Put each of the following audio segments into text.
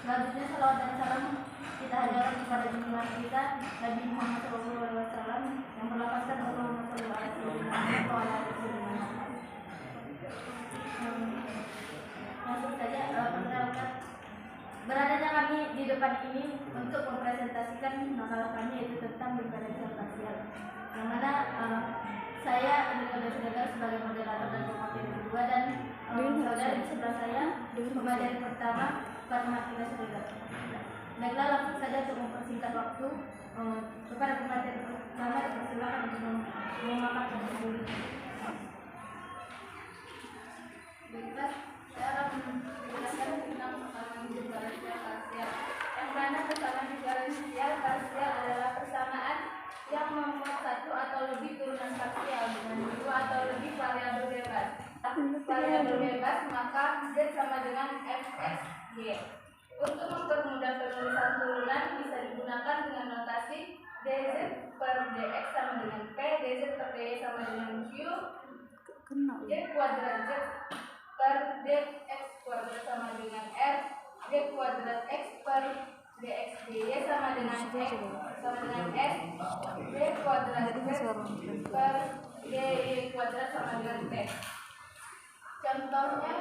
Selanjutnya salawat dan salam kita hadirkan kepada junjungan kita Nabi Muhammad SAW yang berlafazkan Allahumma sholli ala sayyidina wa ala ali sayyidina Muhammad. Langsung saja perkenalkan beradanya kami di depan ini untuk mempresentasikan makalah kami yaitu tentang diferensial parsial, yang mana saya Andika Desdega sebagai moderator dan pemateri kedua dan saudara di sebelah saya pemateri pertama Fatmatina Desdega. Baiklah, langsung saja untuk mempersingkat waktu kepada pemateri pertama dipersilakan untuk memaparkan dulu. Baiklah, saya akan menjelaskan tentang persamaan diferensial parsial, yang mana persamaan diferensial parsial adalah persamaan yang memuat satu atau lebih turunan parsial dengan dua atau lebih variabel bebas. Variabel bebas maka Z sama dengan fx y. Untuk mempermudah penulisan turunan bisa digunakan dengan notasi dz per dx sama dengan p, dz per dy sama dengan q, d kuadrat z per dx kuadrat sama dengan r, d kuadrat x per dx dy sama dengan x sama dengan s, d kuadrat z per dy kuadrat sama dengan t. Contohnya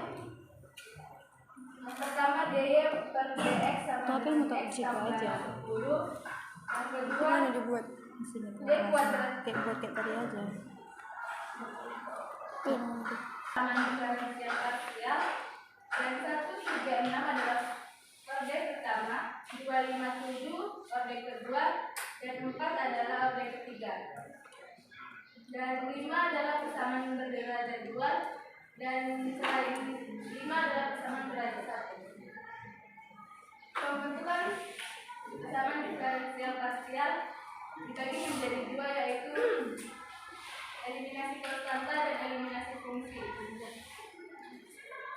yang pertama dy per dx sama dengan x tambah 10. Yang kedua dibuat di sini d kuadrat kayak buat kayak tadi aja. sama diferensial parsial dan 136 adalah orde pertama, 257 orde kedua, dan 4 adalah orde ketiga. Dan 5 adalah persamaan berderajat 2 dan selain 5 adalah persamaan derajat 1. Pembentukan persamaan diferensial parsial dibagi menjadi dua, yaitu eliminasi konstanta dan eliminasi fungsi.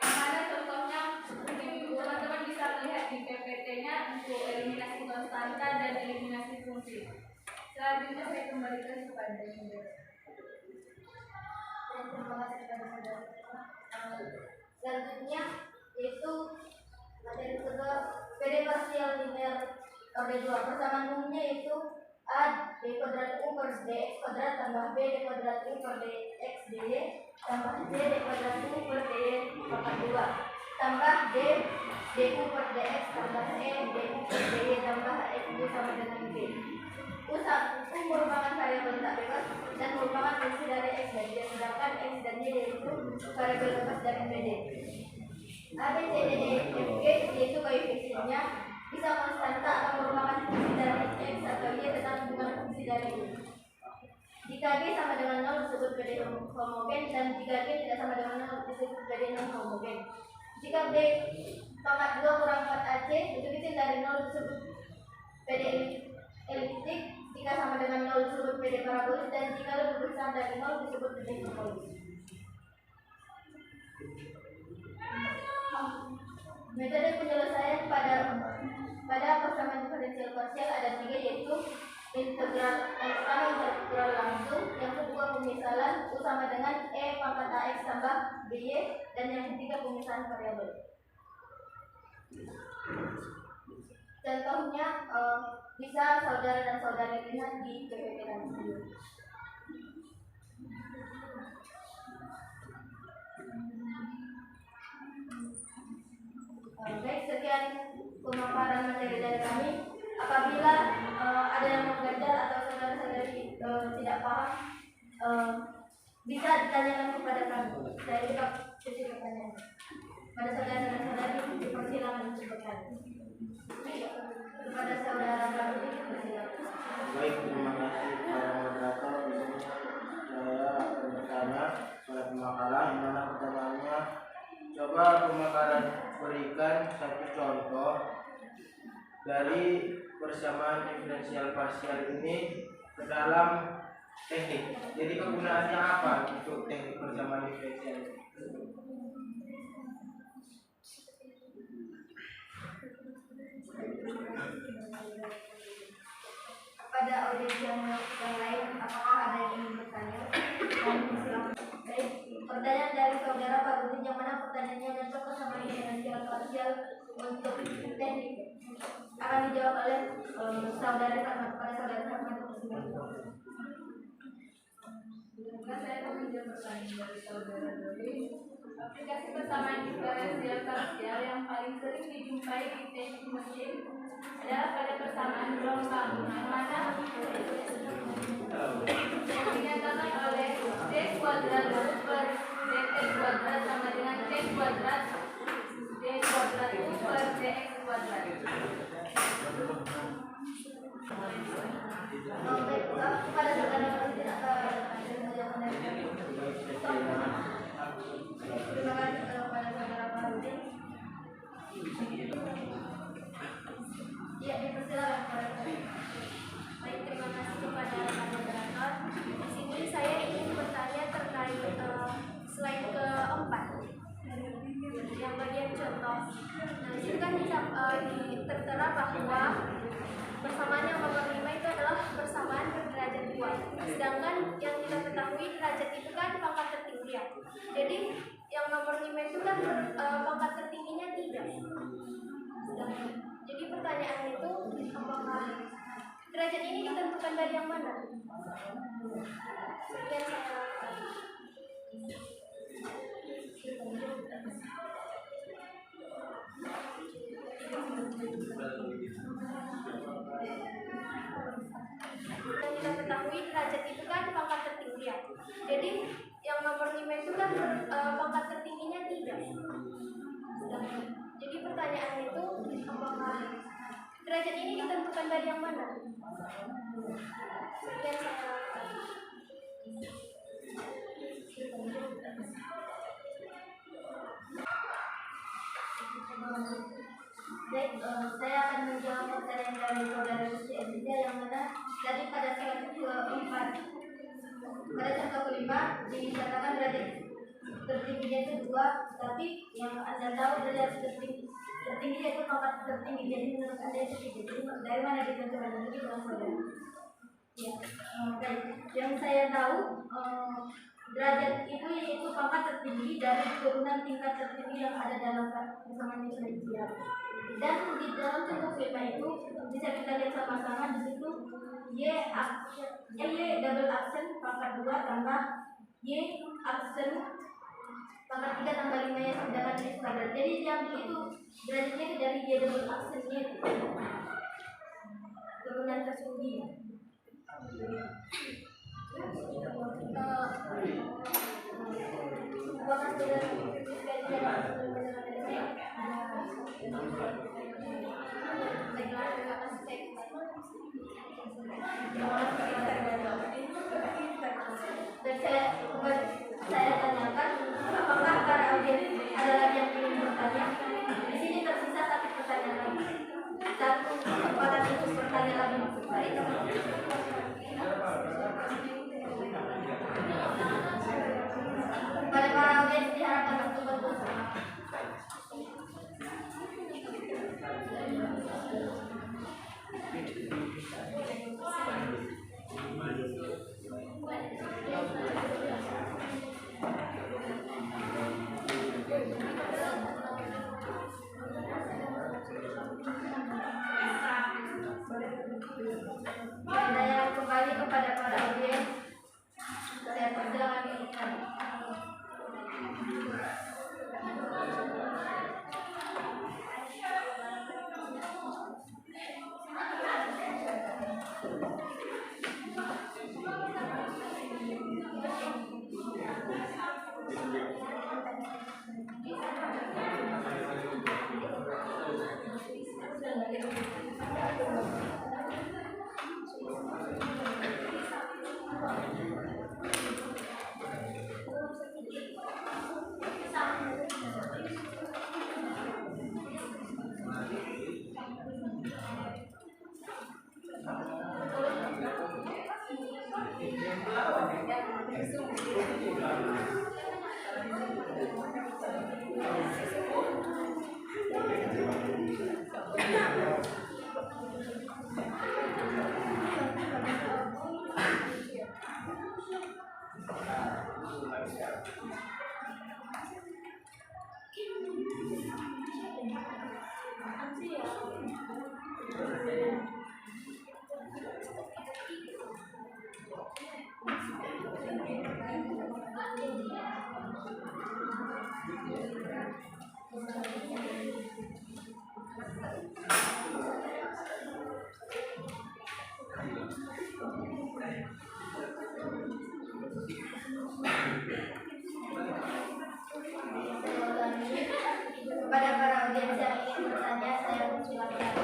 Yang mana contohnya mungkin teman-teman bisa melihat di PPT-nya untuk eliminasi konstanta dan eliminasi fungsi. Selanjutnya saya kembalikan kepada saudara. Terima kasih kepada saudara. Selanjutnya yaitu materi kedua PD parsial linear orde 2. Persamaan umumnya yaitu A d kuadrat u per dx kuadrat tambah b d kuadrat u per dx dy tambah c d kuadrat u per dy pangkat 2 tambah d du per dx tambah e du per dy tambah x sama dengan b. U merupakan variabel tak bebas dan merupakan fungsi dari x dan y, sedangkan x dan y yaitu variabel bebas dari PD. A b c d e f g yaitu koefisiennya bisa konstanta atau merupakan fungsi dari x atau y tetapi bukan fungsi dari y. Jika g sama dengan 0 disebut PD homogen dan jika g tidak sama dengan 0 disebut PD non homogen. Jika b pangkat 2 kurang 4 ac lebih kecil dari 0 disebut PD eliptik, jika sama dengan 0 disebut PD parabolis dan jika lebih besar dari 0 disebut PD hiperbolis. Metode penyelesaian pada persamaan diferensial parsial ada 3, yaitu integral. Yang pertama integral langsung, yang kedua pemisalan u sama dengan e pangkat ax tambah by, dan yang ketiga pemisahan variabel. Contohnya bisa saudara dan saudari lihat di PPT nanti. Baik, sekian pemaparan materi dari kami. Apabila ada yang mengganjal atau saudara-saudari tidak paham, bisa ditanyakan kepada kami. Saya juga sesi pertanyaan. Pada saudara dan saudari dipersilakan untuk bertanya. Kepada saudara kami dipersilakan. Baik, terima kasih para moderator. Di sini saya bertanya pada pemakaran, di mana pertanyaannya, coba pemakaran berikan satu contoh dari persamaan diferensial parsial ini ke dalam teknik. Jadi kegunaannya apa untuk teknik persamaan diferensial ini? Pada audiens yang lain, apakah ada yang ingin bertanya? Baik, pertanyaan dari saudara Pak Budi, yang mana pertanyaannya cocok sama diferensial parsial untuk teknik akan dijawab oleh saudara Rahmat pada saudara Rahmat tersebut. Saya akan menjawab pertanyaan dari saudara Doli. Aplikasi persamaan diferensial parsial yang paling sering dijumpai di teknik mesin adalah pada persamaan gelombang, yang mana dinyatakan oleh d kuadrat per dt kuadrat sama dengan c kuadrat d kuadrat per dx kuadrat. Baik, kepada saudara terima kasih kepada saudara Farudin. Ya, dipersilakan kepada saya. Baik, terima kasih kepada Pak Moderator. Di sini saya ingin bertanya terkait slide keempat yang bagian contoh. Nah, di sini kan tertera bahwa persamaan yang nomor 5 itu adalah persamaan berderajat 2. Sedangkan yang kita ketahui derajat itu kan pangkat tertinggi ya. Jadi yang nomor 5 itu kan pangkat tertingginya 3. Jadi pertanyaannya itu apakah derajat ini ditentukan dari yang mana? Sekian saya. Yang kita ketahui derajat itu kan pangkat tertinggi ya. Jadi yang nomor 5 itu kan pangkat tertingginya 3. Jadi pertanyaannya itu apakah derajat ini ditentukan dari yang mana? Sekian saya. Baik, saya akan menjawab pertanyaan dari saudara Lucy Edita yang mana tadi pada slide keempat pada contoh kelima dikatakan derajat tertingginya itu 2, tapi yang Anda tahu derajat tertingginya itu pangkat tertinggi, jadi menurut Anda itu 3. Jadi dari mana ditentukan itu bukan saudara? Ya, baik. Yang saya tahu derajat itu yaitu pangkat tertinggi dari turunan tingkat tertinggi yang ada dalam persamaan diferensial. Dan di dalam contoh kelima itu bisa kita lihat sama-sama di situ y double aksen pangkat 2 tambah y aksen pangkat 3 tambah 5 ya sedangkan x kuadrat. Jadi yang itu derajatnya itu dari y double aksennya turunan tertinggi. Dan saya tanyakan apakah para audiens ada lagi yang ingin bertanya? Di sini tersisa 1 pertanyaan lagi. 1 kesempatan untuk bertanya lagi. Baik. Pada para audiens diharapkan untuk berusaha. Saya kembali kepada para audiens. Saya persilakan untuk bertanya. Kepada para audiens yang ingin bertanya, saya persilakan.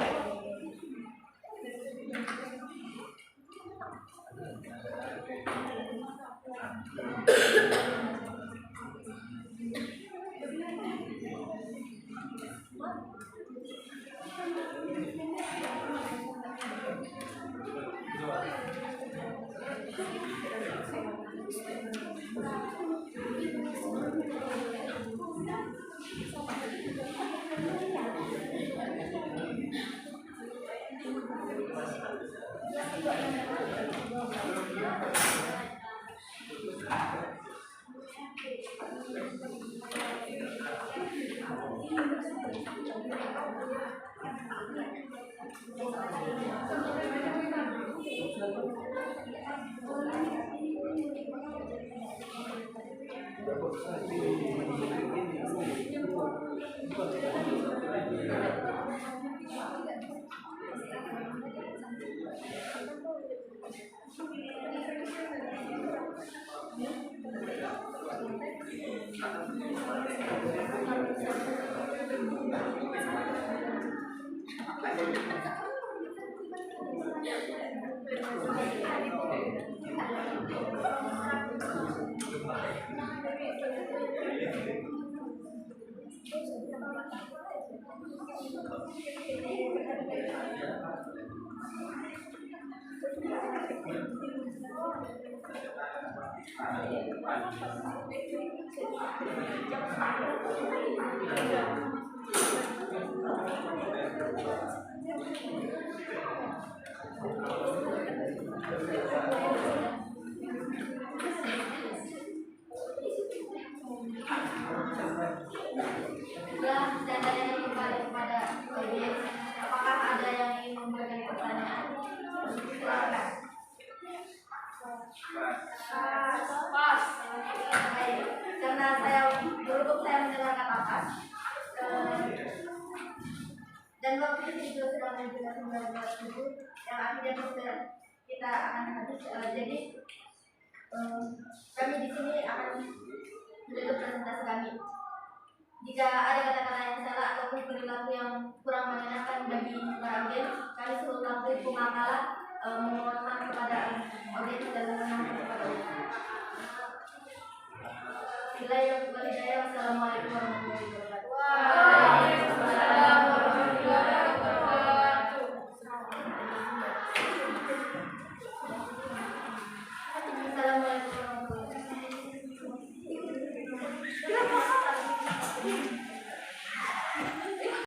Sudah, dan tanya kembali kepada audiens. Apakah ada yang ingin memberikan pertanyaan? Silakan. Pas. Baik. Karena berhubung saya mendengarkan apa, dan waktu itu juga sudah menjelaskan dulu yang akhirnya kita akan habis. Jadi kami di sini akan menutup presentasi kami. Jika ada kata-kata yang salah ataupun perilaku yang kurang menyenangkan bagi para audiens, kami suruh tampil pengakala memohon kepada audiens dan memohon kepada audiens. Bila yang berhidayah, wassalamualaikum warahmatullahi wabarakatuh.